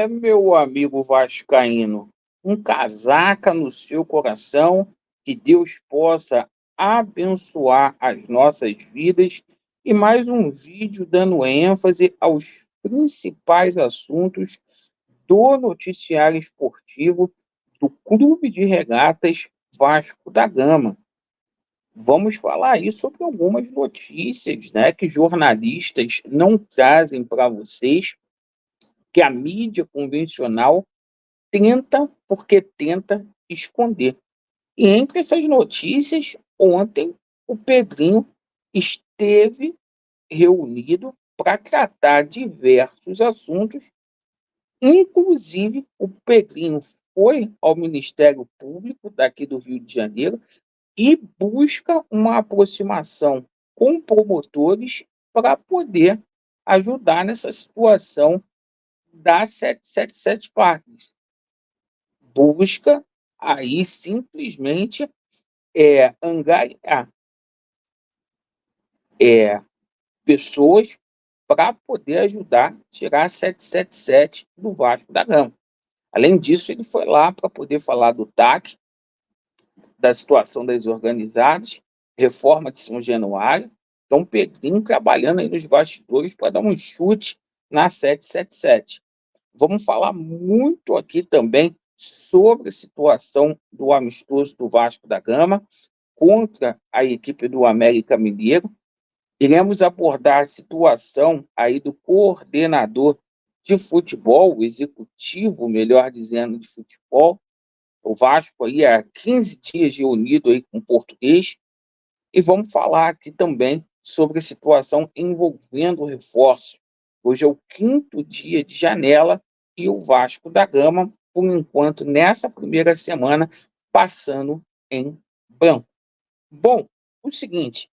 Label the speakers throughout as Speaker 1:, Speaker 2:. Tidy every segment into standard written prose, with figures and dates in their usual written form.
Speaker 1: Meu amigo vascaíno, um casaca no seu coração, que Deus possa abençoar as nossas vidas e mais um vídeo dando ênfase aos principais assuntos do noticiário esportivo do Clube de Regatas Vasco da Gama. Vamos falar aí sobre algumas notícias, né, que jornalistas não trazem para vocês, que a mídia convencional tenta, porque tenta esconder. E entre essas notícias, ontem o Pedrinho esteve reunido para tratar diversos assuntos, inclusive o Pedrinho foi ao Ministério Público daqui do Rio de Janeiro e busca uma aproximação com promotores para poder ajudar nessa situação da 777 Partners. Busca aí simplesmente angariar é, pessoas para poder ajudar a tirar a 777 do Vasco da Gama. Além disso, ele foi lá para poder falar do TAC, da situação das organizadas, reforma de São Januário. Então, Pedrinho trabalhando aí nos bastidores para dar um chute na 777. Vamos falar muito aqui também sobre a situação do amistoso do Vasco da Gama contra a equipe do América Mineiro. Iremos abordar a situação aí do coordenador de futebol, o executivo, melhor dizendo, de futebol. O Vasco aí há 15 dias reunido aí com o português. E vamos falar aqui também sobre a situação envolvendo o reforço. Hoje é o 5º dia de janela e o Vasco da Gama, por enquanto, nessa primeira semana, passando em branco. Bom, o seguinte,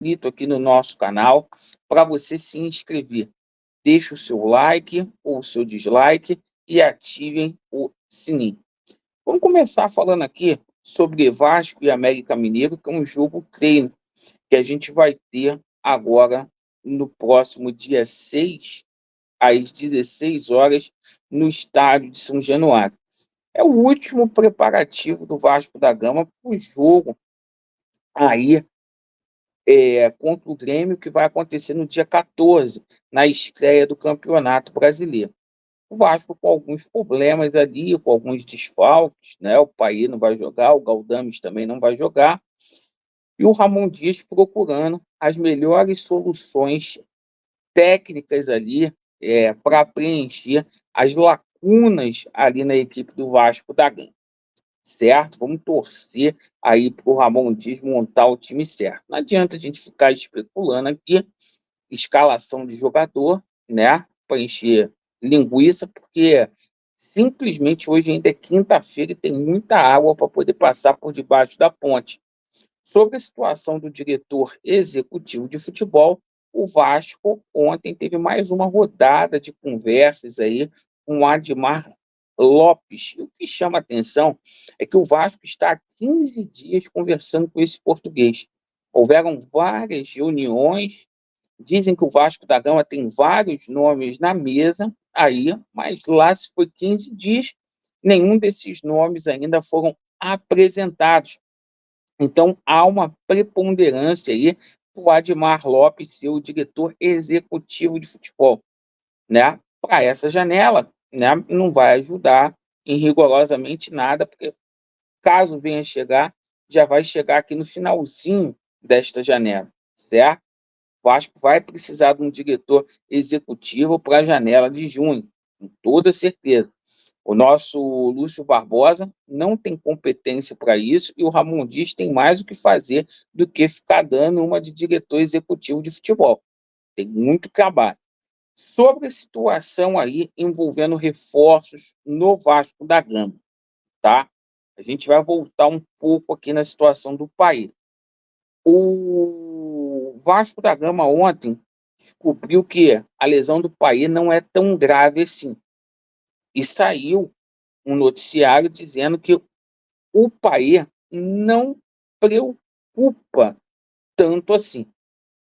Speaker 1: inscrito aqui no nosso canal para você se inscrever. Deixe o seu like ou o seu dislike e ativem o sininho. Vamos começar falando aqui sobre Vasco e América Mineiro, que é um jogo treino que a gente vai ter agora no próximo dia 6, às 16 horas, no estádio de São Januário. É o último preparativo do Vasco da Gama para o jogo aí contra o Grêmio, que vai acontecer no dia 14, na estreia do Campeonato Brasileiro. O Vasco com alguns problemas ali, com alguns desfalques, né? O Paí não vai jogar, o Galdames também não vai jogar, e o Ramon Dias procurando as melhores soluções técnicas ali para preencher as lacunas ali na equipe do Vasco da Gama, certo? Vamos torcer aí para o Ramon Dias montar o time certo. Não adianta a gente ficar especulando aqui escalação de jogador, né? Para encher linguiça, porque simplesmente hoje ainda é quinta-feira e tem muita água para poder passar por debaixo da ponte. Sobre a situação do diretor executivo de futebol, o Vasco ontem teve mais uma rodada de conversas aí com o Admar Lopes. E o que chama a atenção é que o Vasco está há 15 dias conversando com esse português. Houveram várias reuniões. Dizem que o Vasco da Gama tem vários nomes na mesa aí, mas lá se foi 15 dias, nenhum desses nomes ainda foram apresentados. Então há uma preponderância aí para o Admar Lopes ser o diretor executivo de futebol, né? Para essa janela, né? Não vai ajudar em rigorosamente nada, porque caso venha chegar, já vai chegar aqui no finalzinho desta janela, certo? O Vasco vai precisar de um diretor executivo para a janela de junho, com toda certeza. O nosso Lúcio Barbosa não tem competência para isso e o Ramon Dias tem mais o que fazer do que ficar dando uma de diretor executivo de futebol. Tem muito trabalho. Sobre a situação aí envolvendo reforços no Vasco da Gama, tá? A gente vai voltar um pouco aqui na situação do país. O Vasco da Gama ontem descobriu que a lesão do Paí não é tão grave assim. E saiu um noticiário dizendo que o Paí não preocupa tanto assim.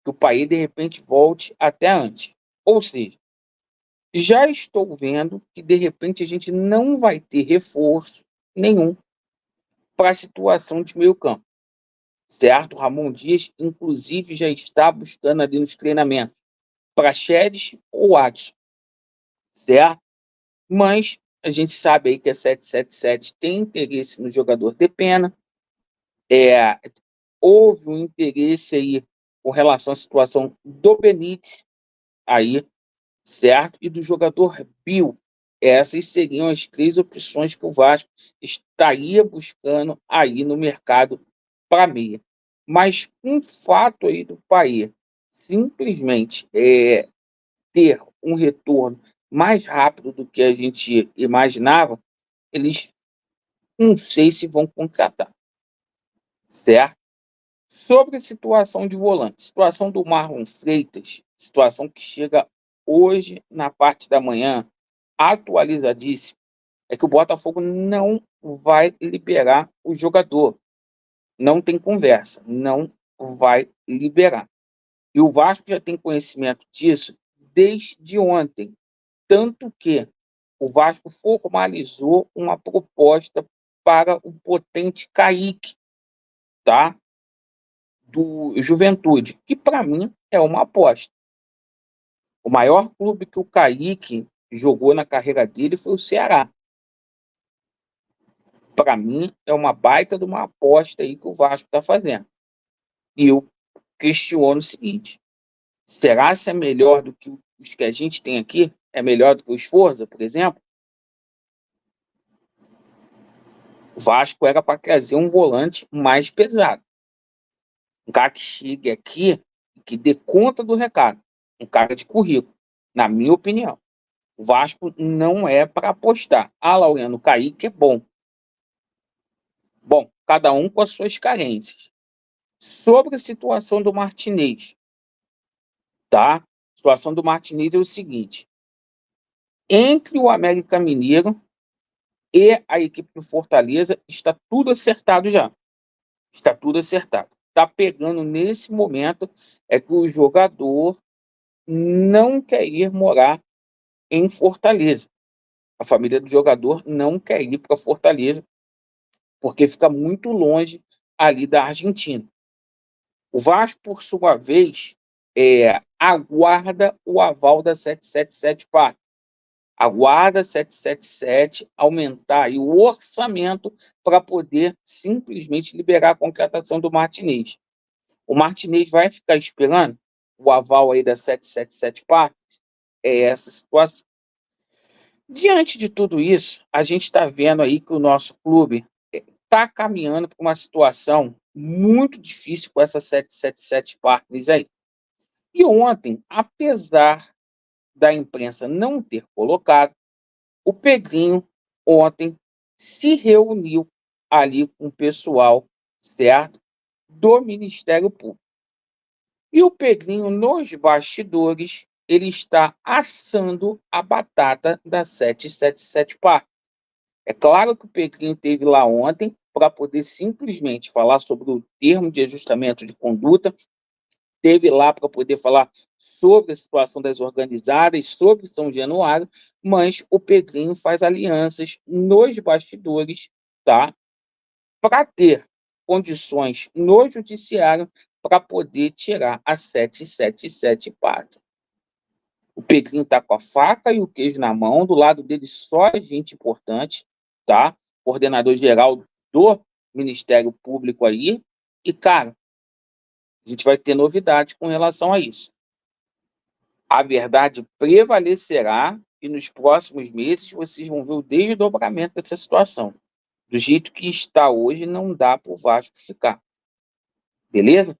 Speaker 1: Que o Paí, de repente, volte até antes. Ou seja, Já estou vendo que, de repente, a gente não vai ter reforço nenhum para a situação de meio campo, certo? O Ramon Dias, inclusive, já está buscando ali nos treinamentos Praxedes ou Adson, certo? Mas a gente sabe aí que a 777 tem interesse no jogador de pena. Houve um interesse aí com relação à situação do Benítez aí, certo? E do jogador Bill. Essas seriam as três opções que o Vasco estaria buscando aí no mercado para meia. Mas um fato aí do Paê simplesmente ter um retorno mais rápido do que a gente imaginava, eles não sei se vão contratar, certo? Sobre a situação de volante, situação do Marlon Freitas, situação que chega hoje na parte da manhã, atualizadíssima, é que o Botafogo não vai liberar o jogador. Não tem conversa, não vai liberar. E o Vasco já tem conhecimento disso desde ontem, tanto que o Vasco formalizou uma proposta para o potente Kaique, tá? Do Juventude, que para mim é uma aposta. O maior clube que o Kaique jogou na carreira dele foi o Ceará. Para mim, é uma baita de uma aposta aí que o Vasco está fazendo. E eu questiono o seguinte: será que é melhor do que os que a gente tem aqui? É melhor do que o Sforza, por exemplo? O Vasco era para trazer um volante mais pesado. Um cara que chegue aqui e que dê conta do recado. Um cara de currículo, na minha opinião. O Vasco não é para apostar. Laureano Kaique é bom. Bom, cada um com as suas carências. Sobre a situação do Martinez, tá? A situação do Martinez é o seguinte: entre o América Mineiro e a equipe do Fortaleza, está tudo acertado já. Está tudo acertado. Está pegando nesse momento é que o jogador não quer ir morar em Fortaleza. A família do jogador não quer ir para Fortaleza porque fica muito longe ali da Argentina. O Vasco, por sua vez, aguarda o aval da 777 Park. Aguarda a 777 aumentar aí o orçamento para poder simplesmente liberar a contratação do Martinez. O Martinez vai ficar esperando o aval aí da 777 Park? É essa situação. Diante de tudo isso, a gente está vendo aí que o nosso clube está caminhando para uma situação muito difícil com essa 777 Partners aí. E ontem, apesar da imprensa não ter colocado, o Pedrinho ontem se reuniu ali com o pessoal, certo? Do Ministério Público. E o Pedrinho, nos bastidores, ele está assando a batata da 777 Partners. É claro que o Pedrinho esteve lá ontem para poder simplesmente falar sobre o termo de ajustamento de conduta, esteve lá para poder falar sobre a situação das organizadas, sobre São Januário, mas o Pedrinho faz alianças nos bastidores, tá? Para ter condições no judiciário para poder tirar a 777 Pátria. O Pedrinho está com a faca e o queijo na mão, do lado dele só gente importante, tá? Coordenador geral do Ministério Público aí. E, cara, a gente vai ter novidade com relação a isso. A verdade prevalecerá e nos próximos meses vocês vão ver o desdobramento dessa situação. Do jeito que está hoje, não dá para o Vasco ficar. Beleza?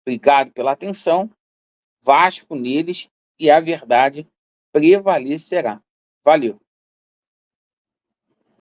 Speaker 1: Obrigado pela atenção. Vasco neles e a verdade prevalecerá. Valeu!